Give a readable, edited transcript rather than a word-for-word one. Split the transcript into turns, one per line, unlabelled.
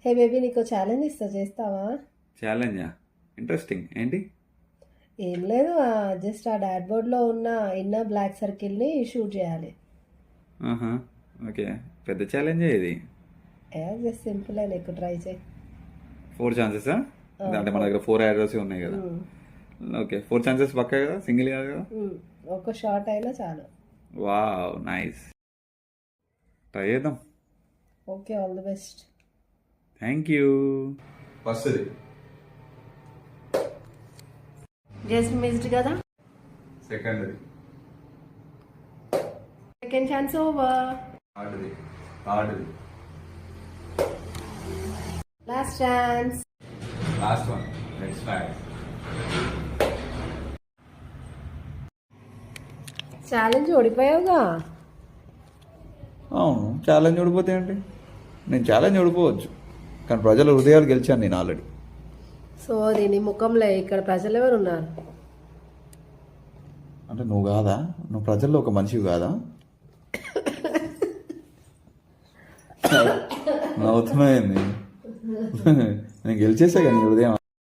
Hey baby, నీకు challenge ఇస్తా, చేస్తావా?
ఛాలెంజా? ఇంట్రెస్టింగ్. ఏంటి?
ఏం లేదు, జస్ట్ ఆ డాడ్ బోర్డ్లో ఉన్న ఇన్నర్ బ్లాక్ సర్కిల్ని షూట్ చేయాలి.
ఆహా, ఓకే. పెద్ద ఛాలెంజే ఇది.
జస్ట్ సింపుల్, నీకు ట్రై చేయి.
4 ఛాన్సెసా? అంటే మన దగ్గర 4 యారోస్ ఉన్నాయి కదా. ఓకే, 4 ఛాన్సెస్ పక్కా కదా, సింగిల్ కాదు కదా.
ఒక షాట్ అయినా చాలు.
Wow, nice. ట్రై చేద్దాం.
Okay, all the best.
Thank you. ఫస్ట్ది
జస్ట్ మిస్డ్ కదా.
సెకండ్ది
సెకండ్ ఛాన్స్ ఓవర్.
థర్డ్ది
last chance.
Last one. Let's try.
Challenge ఓడిపోయావుగా.
అవును, ఛాలెంజ్ ఓడిపోతే ఏంటి? నేను ఛాలెంజ్ ఓడిపోవచ్చు, కానీ ప్రజల హృదయాలు గెలిచాను నేను ఆల్రెడీ.
సో దీని ముఖంలో ఇక్కడ ప్రజలు ఎవరు ఉన్నారు?
అంటే నువ్వు కాదా? నువ్వు ప్రజల్లో ఒక మనిషివి కాదా? నవ్వుతున్నాయింది. నేను గెలిచేసా కానీ హృదయం